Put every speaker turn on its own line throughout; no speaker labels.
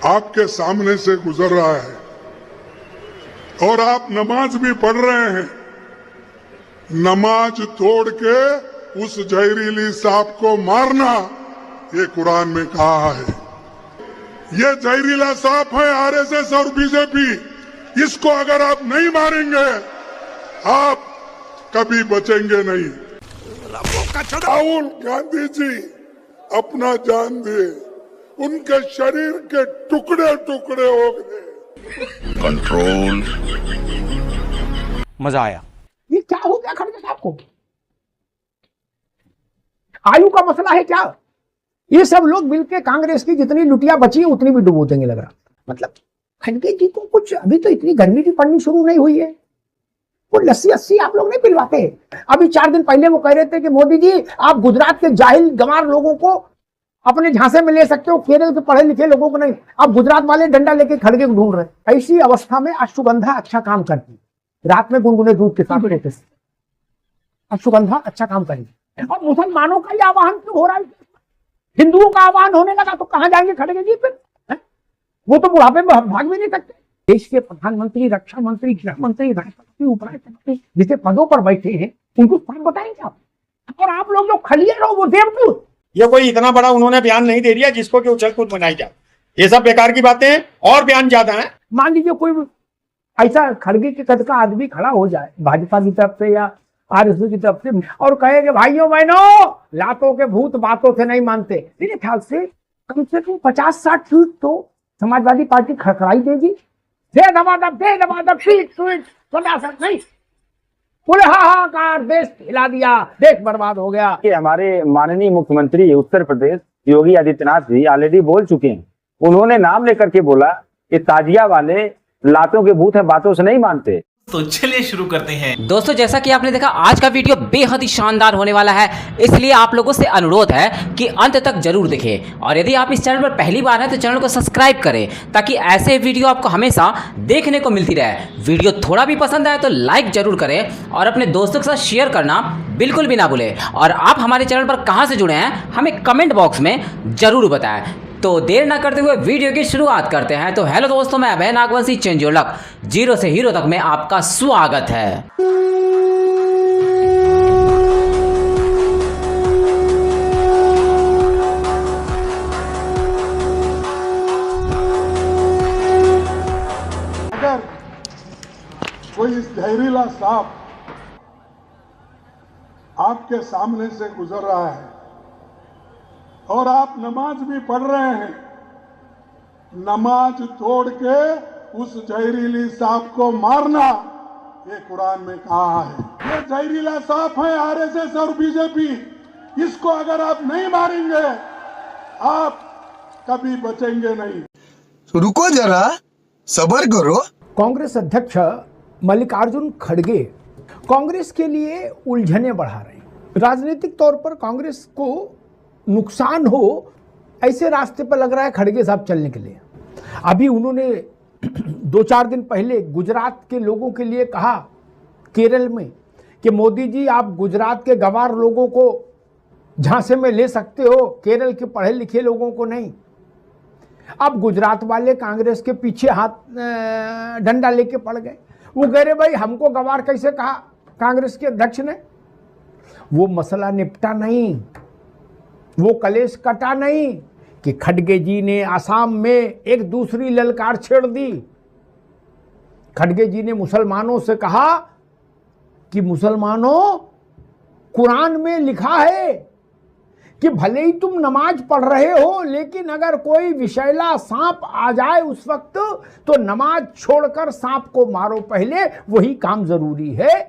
आपके सामने से गुजर रहा है और आप नमाज भी पढ़ रहे हैं। नमाज तोड़ के उस जहरीली सांप को मारना, ये कुरान में कहा है। ये जहरीला सांप है आरएसएस और बीजेपी। इसको अगर आप नहीं मारेंगे, आप कभी बचेंगे नहीं। राहुल गांधी जी अपना जान दिए, उनके शरीर के टुकड़े टुकड़े हो गए।
कंट्रोल।
मजा आया।
ये क्या हो गया खड़गे साहब को? आयु का मसला है क्या? ये सब लोग मिलके कांग्रेस की जितनी लुटिया बची है उतनी भी डुबो देंगे लग रहा। मतलब खड़गे जी को कुछ, अभी तो इतनी गर्मी भी पड़नी शुरू नहीं हुई है, वो लस्सी आप लोग नहीं पिलवाते। अभी 4 दिन पहले वो कह रहे थे कि मोदी जी आप गुजरात के जाहिल गंवार लोगों को अपने झांसे में ले सकते हो, केरल के पढ़े लिखे लोगों को नहीं। अब गुजरात वाले डंडा लेके खड़गे को ढूंढ रहे। ऐसी अवस्था में अश्वगंधा अच्छा काम करती, रात में गुनगुने दूध के साथ लेते, अश्वगंधा अच्छा काम करेगी। और मुसलमानों का ये आह्वान क्यों हो रहा है? हिंदुओं का आह्वान होने लगा तो कहां जाएंगे खड़गे जी फिर? वो तो बुढ़ापे में भाग भी नहीं सकते। देश के प्रधानमंत्री, रक्षा मंत्री, गृह मंत्री, राष्ट्रपति, उपराष्ट्रपति जिसे पदों पर बैठे हैं, उनको स्थान बताएंगे आप? और आप लोग जो खलिए रहो वो देवदूत।
ये कोई इतना बड़ा उन्होंने बयान नहीं दे दिया जिसको कि उछल कूद बनाई जाए। ये सब बेकार की बातें हैं और बयान ज्यादा हैं।
मान लीजिए कोई ऐसा खड़गे के कद का आदमी खड़ा हो जाए भाजपा की तरफ से या आरएसएस की तरफ से और कहे कि भाइयों बहनों, लातों के भूत बातों से नहीं मानते, मेरे ख्याल से कम 50-60 सीट तो समाजवादी पार्टी खड़खड़ाई देगी। दे दबादब सीट नहीं पूरे हाहाकार, देश हिला दिया, देश बर्बाद हो गया।
कि हमारे माननीय मुख्यमंत्री उत्तर प्रदेश योगी आदित्यनाथ जी ऑलरेडी बोल चुके हैं। उन्होंने नाम लेकर के बोला कि ताजिया वाले लातों के भूत है, बातों से नहीं मानते।
तो चलिए शुरू करते हैं।
दोस्तों, जैसा कि आपने देखा आज का वीडियो बेहद ही शानदार होने वाला है, इसलिए आप लोगों से अनुरोध है कि अंत तक जरूर देखें। और यदि आप इस चैनल पर पहली बार हैं तो चैनल को सब्सक्राइब करें ताकि ऐसे वीडियो आपको हमेशा देखने को मिलती रहे। वीडियो थोड़ा भी पसंद आए तो लाइक जरूर करें और अपने दोस्तों के साथ शेयर करना बिल्कुल भी ना भूलें। और आप हमारे चैनल पर कहाँ से जुड़े हैं हमें कमेंट बॉक्स में जरूर बताएं। तो देर ना करते हुए वीडियो की शुरुआत करते हैं। तो हेलो दोस्तों, मैं Abhay Nagvanshi, change your luck, zero से हीरो तक में आपका स्वागत है।
अगर कोई जहरीला सांप आपके सामने से गुजर रहा है और आप नमाज भी पढ़ रहे हैं, नमाज तोड़ के उस जहरीली सांप को मारना, ये कुरान में कहा है। ये जहरीला सांप है आरएसएस और बीजेपी। इसको अगर आप नहीं मारेंगे, आप कभी बचेंगे नहीं।
तो रुको जरा, सब्र करो।
कांग्रेस अध्यक्ष मल्लिकार्जुन खड़गे कांग्रेस के लिए उलझने बढ़ा रहे हैं। राजनीतिक तौर पर कांग्रेस को नुकसान हो ऐसे रास्ते पर लग रहा है खड़गे साहब चलने के लिए। अभी उन्होंने 2-4 दिन पहले गुजरात के लोगों के लिए कहा केरल में कि मोदी जी आप गुजरात के गंवार लोगों को झांसे में ले सकते हो, केरल के पढ़े लिखे लोगों को नहीं। अब गुजरात वाले कांग्रेस के पीछे हाथ डंडा लेके पड़ गए। वो कह रहे भाई हमको गंवार कैसे कहा कांग्रेस के अध्यक्ष ने? वो मसला निपटा नहीं, वो कलेश कटा नहीं कि खड़गे जी ने असम में एक दूसरी ललकार छेड़ दी। खड़गे जी ने मुसलमानों से कहा कि मुसलमानों, कुरान में लिखा है कि भले ही तुम नमाज पढ़ रहे हो, लेकिन अगर कोई विषैला सांप आ जाए उस वक्त तो नमाज छोड़कर सांप को मारो पहले, वही काम जरूरी है।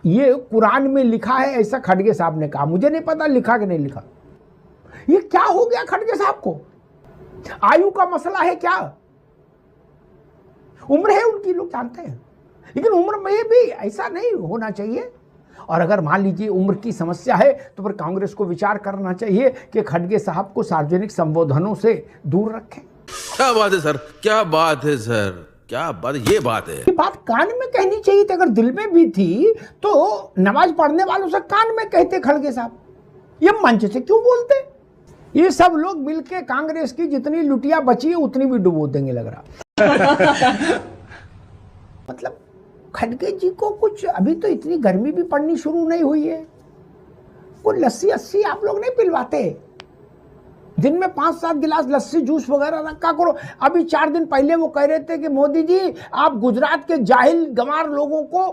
ये कुरान में लिखा है, ऐसा खड़गे साहब ने कहा। मुझे नहीं पता लिखा कि नहीं लिखा। ये क्या हो गया खड़गे साहब को? आयु का मसला है क्या? उम्र है उनकी, लोग जानते हैं, लेकिन उम्र में भी ऐसा नहीं होना चाहिए। और अगर मान लीजिए उम्र की समस्या है तो फिर कांग्रेस को विचार करना चाहिए कि खड़गे साहब को सार्वजनिक संबोधनों से दूर रखें।
क्या बात है सर, क्या बात है सर, क्या बात, ये बात है।
ये बात कान में कहनी चाहिए थी। अगर दिल में भी थी तो नमाज पढ़ने वालों से कान में कहते खड़गे साहब, ये मंच से क्यों बोलते? ये सब लोग मिलके कांग्रेस की जितनी लुटिया बची है उतनी भी डुबो देंगे लग रहा। मतलब खड़गे जी को कुछ अभी तो इतनी गर्मी भी पड़नी शुरू नहीं हुई है, वो लस्सी अस्सी आप लोग नहीं पिलवाते? दिन में 5-7 गिलास लस्सी जूस वगैरह रखा करो। अभी 4 दिन पहले वो कह रहे थे कि मोदी जी आप गुजरात के जाहिल गंवार लोगों को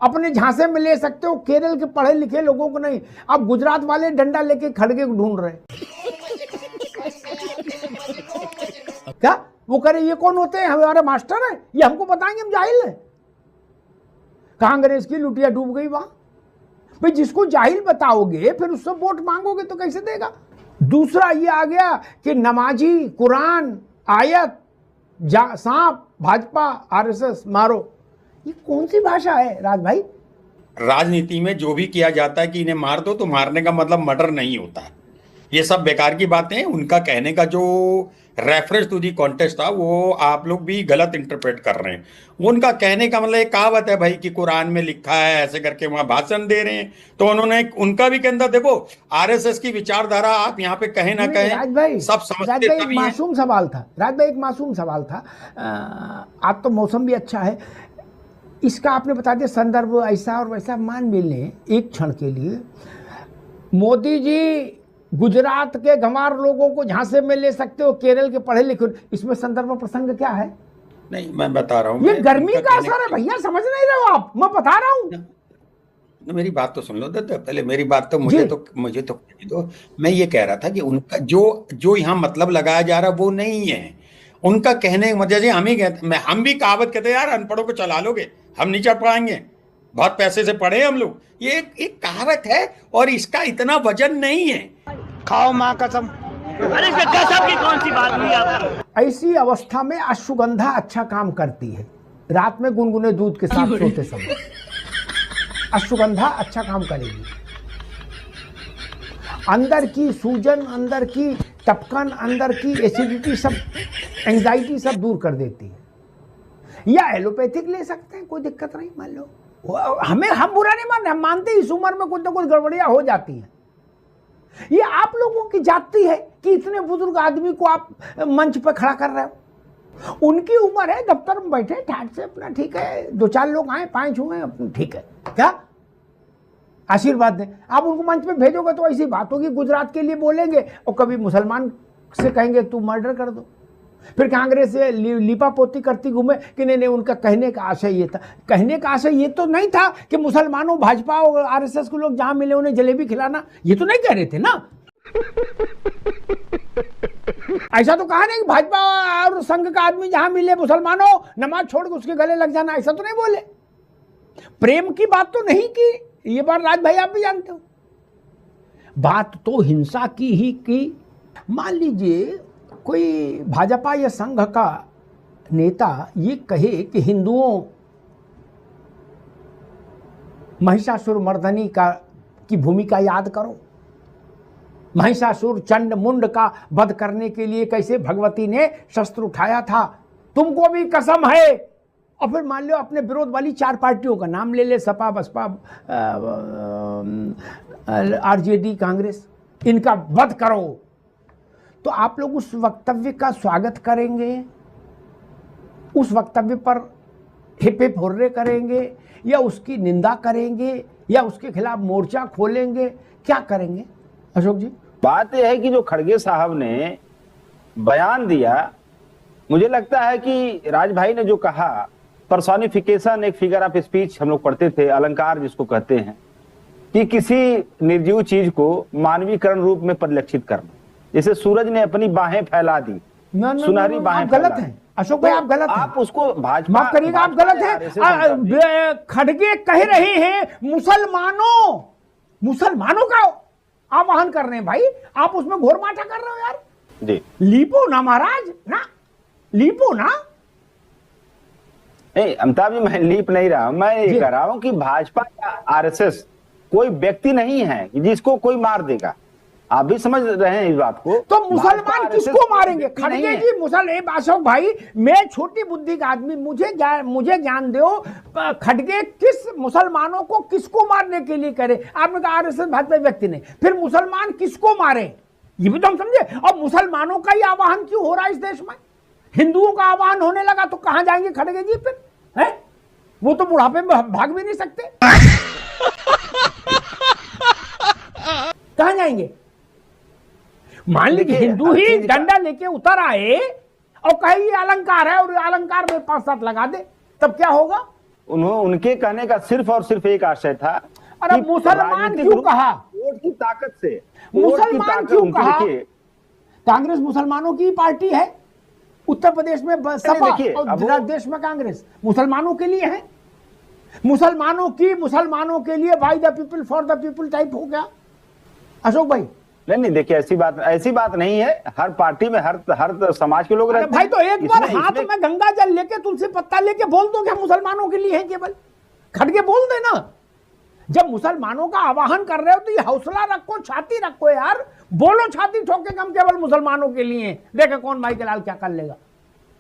अपने झांसे में ले सकते हो, केरल के पढ़े लिखे लोगों को नहीं। अब गुजरात वाले डंडा लेके खड़गे को ढूंढ रहे। क्या वो करे ये कौन होते हैं? हमारे मास्टर हैं, ये हमको बताएंगे हम जाहिल हैं? कांग्रेस की लुटिया डूब गई वहां। भाई जिसको जाहिल बताओगे फिर उससे वोट मांगोगे तो कैसे देगा? दूसरा ये आ गया कि नमाजी, कुरान, आयत, सांप, भाजपा, आरएसएस मारो। ये कौन सी भाषा है राज भाई?
राजनीति में जो भी किया जाता है कि इन्हें मार दो, तो मारने का मतलब मर्डर नहीं होता है। ये सब बेकार की बातें हैं। उनका कहने का जो रेफरेंस टू दी कॉन्टेस्ट था वो आप लोग भी गलत इंटरप्रेट कर रहे हैं। उनका कहने का मतलब एक कहावत है भाई कि कुरान में लिखा है, ऐसे करके वहां भाषण दे रहे हैं। तो उन्होंने उनका भी कहना, देखो आरएसएस की विचारधारा आप यहाँ पे कहें ना कहें,
राज भाई,
सब समझते
एक मासूम सवाल था राज भाई, एक मासूम सवाल था। आज तो मौसम भी अच्छा है, इसका आपने बता दिया संदर्भ ऐसा और वैसा। मान भी लें एक क्षण के लिए मोदी जी गुजरात के गंवार लोगों को झांसे में ले सकते हो, केरल के पढ़े लिखे, इसमें संदर्भ प्रसंग क्या है?
नहीं मैं बता रहा हूँ,
ये गर्मी का असर है भैया, समझ नहीं रहे हो आप? मैं बता रहा हूँ।
मेरी बात तो सुन लो पहले, मेरी बात तो मुझे तो मैं ये कह रहा था कि उनका जो यहाँ मतलब लगाया जा रहा है वो नहीं है। उनका कहने जैसे हम ही कहते, हम भी कहावत कहते हैं यार अनपढ़ों को चला लोगे, हम नहीं चढ़ पाएंगे, बहुत पैसे से पढ़े हम लोग। ये एक कहावत है और इसका इतना वजन नहीं है।
खाओ माँ कसम।
अरे कसम की कौन सी बात हुई आपको?
ऐसी अवस्था में अश्वगंधा अच्छा काम करती है, रात में गुनगुने दूध के साथ सोते समय अश्वगंधा अच्छा काम करेगी। अंदर की सूजन, अंदर की टपकन, अंदर की एसिडिटी, सब एंजाइटी सब दूर कर देती है। या एलोपैथिक ले सकते हैं, कोई दिक्कत नहीं। मान लो हम बुरा नहीं मान रहे, हम मानते हैं इस उम्र में कुछ ना कुछ गड़बड़ियां हो जाती हैं। ये आप लोगों की जाती है कि इतने बुजुर्ग आदमी को आप मंच पर खड़ा कर रहे हो। उनकी उम्र है, दफ्तर में बैठे ठाट से अपना, ठीक है 2-4 लोग आए 5 हुए, ठीक है, क्या आशीर्वाद दें। आप उनको मंच पे भेजोगे तो ऐसी बात होगी, गुजरात के लिए बोलेंगे और कभी मुसलमान से कहेंगे तू मर्डर कर दो, फिर कांग्रेस से लिपापोती करती घूमे कि नहीं। उनका कहने का आशय ये था, कहने का आशय ये तो नहीं था कि मुसलमानों, भाजपा और आरएसएस के लोग जहां मिले उन्हें जलेबी खिलाना, ये तो नहीं कह रहे थे ना। ऐसा तो कहा नहीं कि भाजपा और संघ का आदमी जहां मिले मुसलमानों नमाज छोड़ के उसके गले लग जाना, ऐसा तो नहीं बोले। प्रेम की बात तो नहीं की, ये बात राज भाई आप भी जानते हो। बात तो हिंसा की ही की। मान लीजिए कोई भाजपा या संघ का नेता ये कहे कि हिंदुओं महिषासुर मर्दनी की भूमिका याद करो, महिषासुर चंड मुंड का वध करने के लिए कैसे भगवती ने शस्त्र उठाया था, तुमको भी कसम है। और फिर मान लो अपने विरोध वाली 4 पार्टियों का नाम ले ले, सपा, बसपा, आरजेडी, कांग्रेस, इनका वध करो, तो आप लोग उस वक्तव्य का स्वागत करेंगे, उस वक्तव्य पर हिप हिप हुर्रे करेंगे, या उसकी निंदा करेंगे, या उसके खिलाफ मोर्चा खोलेंगे, क्या करेंगे अशोक जी?
बात यह है कि जो खड़गे साहब ने बयान दिया, मुझे लगता है कि राज भाई ने जो कहा, पर्सोनिफिकेशन, एक फिगर ऑफ स्पीच हम लोग पढ़ते थे, अलंकार जिसको कहते हैं, कि किसी निर्जीव चीज को मानवीकरण रूप में परिलक्षित करना। जैसे सूरज ने अपनी बाहें फैला दी, सुनहरी बाहें,
गलत है अशोक भाई, आप गलत हैं।
आप उसको भाजपा,
माफ करिएगा, आप गलत हैं। खड़गे कह रहे हैं मुसलमानों का आवाहन कर रहे हैं भाई, आप उसमें घोर माठा कर रहे हो यार
जी।
लीपो ना महाराज, ना लीपो ना।
नहीं अमिताभ जी, मैं लीप नहीं रहा, मैं ये कह रहा हूं कि भाजपा या आरएसएस कोई व्यक्ति नहीं है जिसको कोई मार देगा। आप भी समझ रहे हैं इस बात को।
तो मुसलमान किसको मारेंगे? खड़गे जी अशोक भाई, मैं छोटी बुद्धि का आदमी, मुझे ज्ञान दो, खड़गे किस मुसलमानों को किसको मारने के लिए करे? आपने कहा आरएसएस भाजपा व्यक्ति नहीं, फिर मुसलमान किसको मारे ये भी तो हम समझे। और मुसलमानों का ही आवाहन क्यों हो रहा है इस देश में? हिंदुओं का आवाहन होने लगा तो कहां जाएंगे खड़गे जी फिर? है वो तो बुढ़ापे में भाग भी नहीं सकते, कहां जाएंगे? मान लीजिए हिंदू ही डंडा लेके उतर आए और कहे ये अलंकार है और अलंकार में 5-7 लगा दे, तब क्या होगा?
उनके कहने का सिर्फ और सिर्फ एक आशय था।
अरे मुसलमान क्यों कहा?
वोट की ताकत से
मुसलमान क्यों कहा? कांग्रेस मुसलमानों की पार्टी है। उत्तर प्रदेश में सपा और देश में कांग्रेस मुसलमानों के लिए है। मुसलमानों के लिए by the people for the people type हो गया अशोक भाई।
नहीं देखिए, ऐसी बात नहीं है। हर पार्टी में हर समाज के लोग रहते हैं
भाई। तो एक बार हाथ में गंगा जल लेके तुलसी पत्ता लेके बोल दो कि मुसलमानों के लिए है केवल, खड़गे बोल देना। जब मुसलमानों का आवाहन कर रहे हो तो ये हौसला रखो, छाती रखो यार, बोलो छाती ठोक के हम केवल मुसलमानों के लिए, देखे कौन भाई के लाल क्या कर लेगा।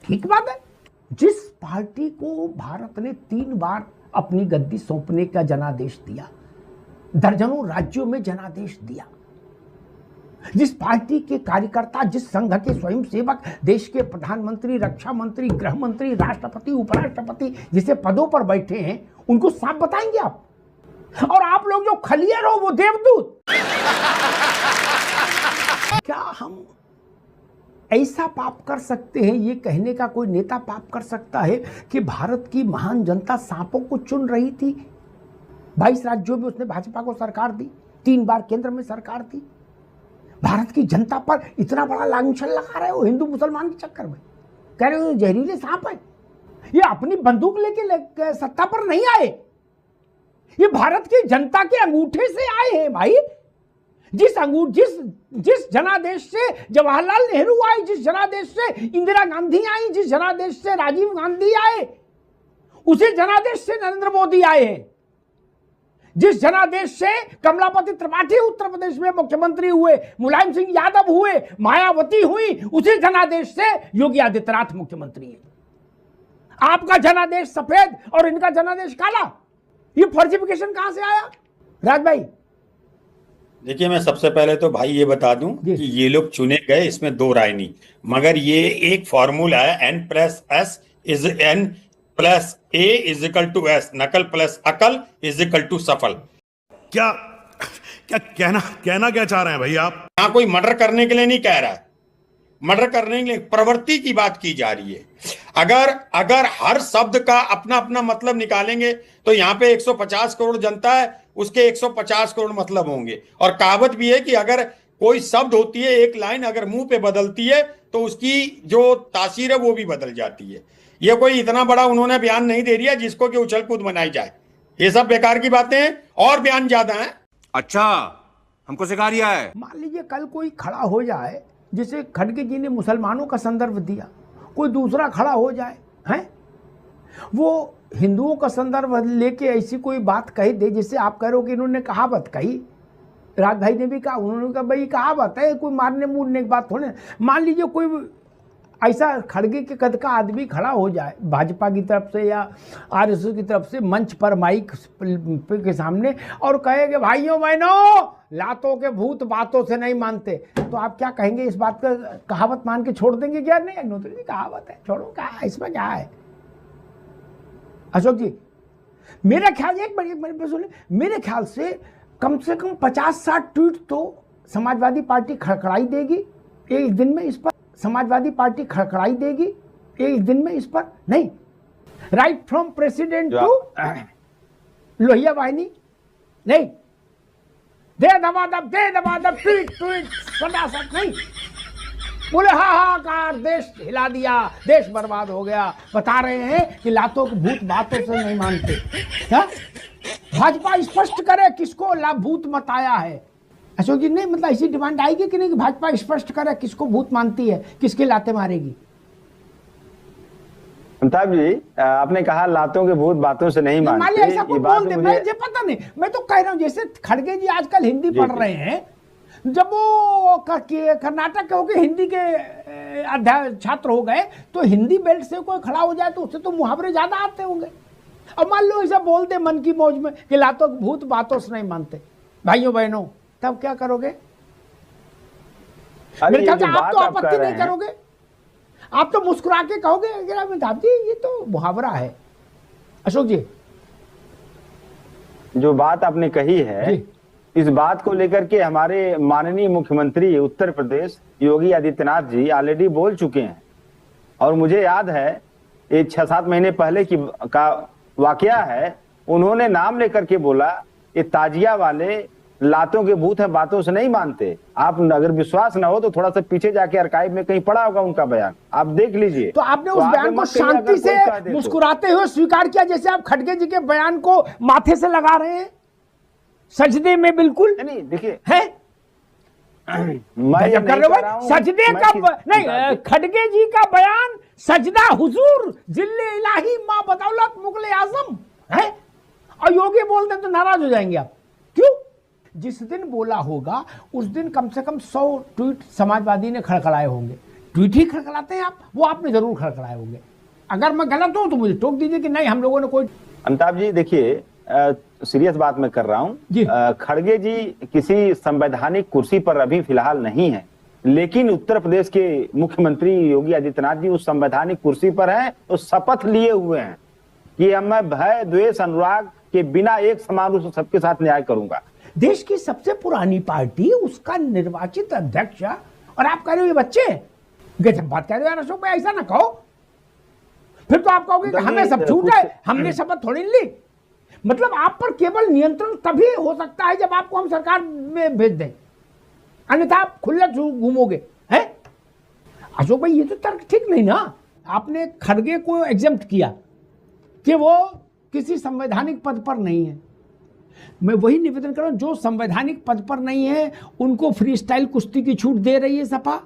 ठीक बात है। जिस पार्टी को भारत ने 3 बार अपनी गद्दी सौंपने का जनादेश दिया, दर्जनों राज्यों में जनादेश दिया, जिस पार्टी के कार्यकर्ता, जिस संघ के स्वयंसेवक देश के प्रधानमंत्री, रक्षा मंत्री, गृह मंत्री, राष्ट्रपति, उपराष्ट्रपति जिसे पदों पर बैठे हैं, उनको साफ बताएंगे आप? और आप लोग जो खलियर हो वो देवदूत। क्या हम ऐसा पाप कर सकते हैं? ये कहने का कोई नेता पाप कर सकता है कि भारत की महान जनता सांपों को चुन रही थी? 22 राज्यों में उसने भाजपा को सरकार दी, 3 बार केंद्र में सरकार दी। भारत की जनता पर इतना बड़ा लांछन लगा रहे हो हिंदू मुसलमान के चक्कर में, कह रहे हो जहरीले सांप है। ये अपनी बंदूक लेके सत्ता पर नहीं आए, ये भारत की जनता के अंगूठे से आए हैं भाई। जिस जनादेश से जवाहरलाल नेहरू आए, जिस जनादेश से इंदिरा गांधी आई, जिस जनादेश से राजीव गांधी आए, उसी जनादेश से नरेंद्र मोदी आए हैं। जिस जनादेश से कमलापति त्रिपाठी उत्तर प्रदेश में मुख्यमंत्री हुए, मुलायम सिंह यादव हुए, मायावती हुई, उसी जनादेश से योगी आदित्यनाथ मुख्यमंत्री है। आपका जनादेश सफेद और इनका जनादेश काला, ये फॉर्टिफिकेशन कहां से आया राज भाई?
देखिए, मैं सबसे पहले तो भाई ये बता दूं कि ये लोग चुने गए, इसमें 2 राय नहीं, मगर ये एक फॉर्मूला है, N+S is N+A is equal to S, नकल प्लस अकल इज इक्वल टू सफल।
क्या कहना क्या चाह रहे हैं भाई आप?
यहां कोई मर्डर करने के लिए नहीं कह रहा है, मर्डर करने के लिए प्रवृत्ति की बात की जा रही है। अगर हर शब्द का अपना अपना मतलब निकालेंगे तो यहाँ पे 150 करोड़ जनता है, उसके 150 करोड़ मतलब होंगे। और कहावत भी है कि अगर कोई शब्द होती है, एक लाइन अगर मुंह पे बदलती है तो उसकी जो तासीर है वो भी बदल जाती है। ये कोई इतना बड़ा उन्होंने बयान नहीं दे दिया जिसको कि उछल कूद बनाई जाए। ये सब बेकार की बातें हैं और बयान ज्यादा हैं।
अच्छा, हमको सिखा रिया है।
मान लीजिए कल कोई खड़ा हो जाए, जिसे खड़गे जी ने मुसलमानों का संदर्भ दिया, कोई दूसरा खड़ा हो जाए हैं, वो हिंदुओं का संदर्भ लेके ऐसी कोई बात कही दे, जिससे आप कह रहे हो कि इन्होंने कहावत कही। राज भाई ने भी कहा, उन्होंने कहा भाई कहावत है, कोई मारने मूरने की बात थोड़े। मान लीजिए कोई ऐसा खड़गे के कद का आदमी खड़ा हो जाए भाजपा की तरफ से या आरएसएस की तरफ से मंच पर माइक के सामने और कहे कि भाइयों बहनों, लातों के भूत बातों से नहीं मानते, तो आप क्या कहेंगे? इस बात का कहावत मान के छोड़ देंगे क्या? नहीं अग्निहोत्री जी, कहावत है, छोड़ो, क्या इसमें क्या है? अशोक जी, मेरा ख्याल, एक मिनट सुनिए, मेरे ख्याल से कम 50-60 ट्वीट तो समाजवादी पार्टी खड़खड़ाई देगी एक दिन में। इस पर समाजवादी पार्टी खड़खड़ाई देगी एक दिन में इस पर। नहीं, right from president to Lohia Vahini, नहीं, दे दबादब ट्वीट फटाफट नहीं, बोले हाहाकार, देश हिला दिया, देश बर्बाद हो गया। बता रहे हैं कि लातों के भूत बातों से नहीं मानते। क्या भाजपा स्पष्ट करे किसको भूत मत आया है? अशोक जी, नहीं मतलब ऐसी डिमांड आएगी कि नहीं कि भाजपा स्पष्ट करे किसको भूत मानती है, किसके लाते मारेगी?
अमिताभ जी, आपने कहा लातों के भूत बातों से नहीं मानते,
ऐसा कोई बोल दे, मुझे पता नहीं, मैं तो कह रहा हूं जैसे खड़गे जी आजकल हिंदी पढ़ रहे हैं, जब वो कर्नाटक के होके हिंदी के अध्याय छात्र हो गए तो हिंदी बेल्ट से कोई खड़ा हो जाए तो उससे तो मुहावरे ज्यादा आते होंगे। अब मान लो ऐसा बोल दे मन की मौज में कि लातों के भूत बातों से नहीं मानते, भाइयों बहनों, तब क्या करोगे? मेरे ख्याल से आप तो आपत्ति नहीं करोगे, आप तो मुस्कुरा के कहोगे अमिताभ जी ये तो मुहावरा है। अशोक जी,
जो बात आपने कही है इस बात को लेकर के हमारे माननीय मुख्यमंत्री उत्तर प्रदेश योगी आदित्यनाथ जी ऑलरेडी बोल चुके हैं। और मुझे याद है ये 6-7 महीने पहले का वाकया है, उन्होंने नाम लेकर के बोला ये ताजिया वाले लातों के भूत है, बातों से नहीं मानते। आप अगर विश्वास ना हो तो थोड़ा सा पीछे जाके आर्काइव में कहीं पड़ा होगा उनका बयान, आप देख लीजिए।
तो आपने उस बयान को शांति से मुस्कुराते हुए स्वीकार किया, जैसे आप खड़गे जी के बयान को माथे से लगा रहे हैं, सजदे में बिल्कुल
नहीं। देखिए
है मैं कर रहे हो सजदे का नहीं, खड़गे जी का बयान सजदा हुजूर जिल्ले इलाही मां बदौलत मुगले आजम है, और योगी बोलते तो नाराज हो जाएंगे आप। क्यों? जिस दिन बोला होगा उस दिन कम से कम 100 ट्वीट समाजवादी ने खड़खड़ाए होंगे। ट्वीट ही खड़खड़ाते हैं आप, वो आपने जरूर खड़खड़ाए होंगे। अगर मैं गलत हूं तो मुझे टोक दीजिए कि नहीं हम लोगों ने कोई।
अमिताभ जी देखिए, सीरियस बात मैं कर रहा हूं। खड़गे जी किसी संवैधानिक कुर्सी पर अभी फिलहाल नहीं है, लेकिन उत्तर प्रदेश के मुख्यमंत्री योगी आदित्यनाथ जी उस संवैधानिक कुर्सी पर हैं, तो शपथ लिए हुए हैं कि अब मैं भय द्वेष अनुराग के बिना एक समान रूप से सबके साथ न्याय करूंगा।
देश की सबसे पुरानी पार्टी, उसका निर्वाचित अध्यक्ष, और आप कह रहे हो ये बच्चे गजब बात कह रहे हो यार अशोक भाई, ऐसा ना कहो। फिर तो आप कहोगे कि हमें सब छूट है, हमने शपथ थोड़ी ली। मतलब आप पर केवल नियंत्रण तभी हो सकता है जब आपको हम सरकार में भेज दें, अन्यथा आप खुले घूमोगे हैं। अशोक भाई ये तो तर्क ठीक नहीं ना। आपने खड़गे को एग्जम्प्ट किया कि वो किसी संवैधानिक पद पर नहीं है। मैं वही निवेदन कर रहा हूं, जो संवैधानिक पद पर नहीं है उनको फ्री स्टाइल कुश्ती की छूट दे रही है सपा।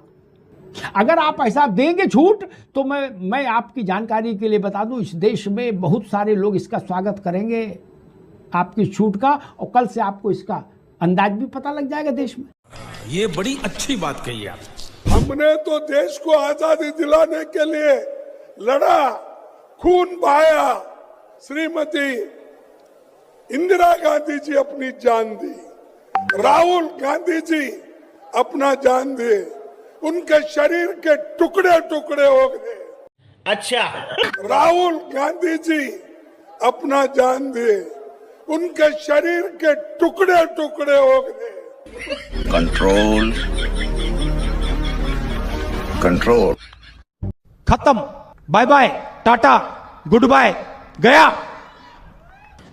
अगर आप ऐसा देंगे छूट तो मैं आपकी जानकारी के लिए बता दूं, इस देश में बहुत सारे लोग इसका स्वागत करेंगे आपकी छूट का, और कल से आपको इसका अंदाज भी पता लग जाएगा देश में।
ये बड़ी अच्छी बात कही आप।
हमने तो देश को आजादी दिलाने के लिए लड़ा, खून बहाया। श्रीमती इंदिरा गांधी जी अपनी जान दी, राहुल गांधी जी अपना जान दिए, उनके शरीर के टुकड़े टुकड़े हो गए।
अच्छा,
राहुल गांधी जी अपना जान दिए, उनके शरीर के टुकड़े टुकड़े हो गए।
Control control.
खत्म, bye bye, tata, goodbye, गया।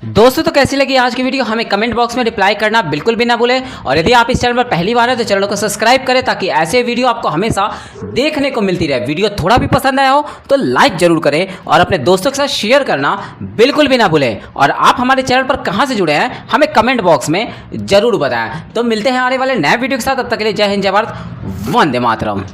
दोस्तों तो कैसी लगी आज की वीडियो, हमें कमेंट बॉक्स में रिप्लाई करना बिल्कुल भी ना भूलें। और यदि आप इस चैनल पर पहली बार हैं तो चैनल को सब्सक्राइब करें ताकि ऐसे वीडियो आपको हमेशा देखने को मिलती रहे। वीडियो थोड़ा भी पसंद आया हो तो लाइक जरूर करें और अपने दोस्तों के साथ शेयर करना बिल्कुल भी ना भूलें। और आप हमारे चैनल पर कहाँ से जुड़े हैं हमें कमेंट बॉक्स में जरूर बताएं। तो मिलते हैं आने वाले नए वीडियो के साथ, तब तक के लिए जय हिंद, जय भारत, वंदे मातरम।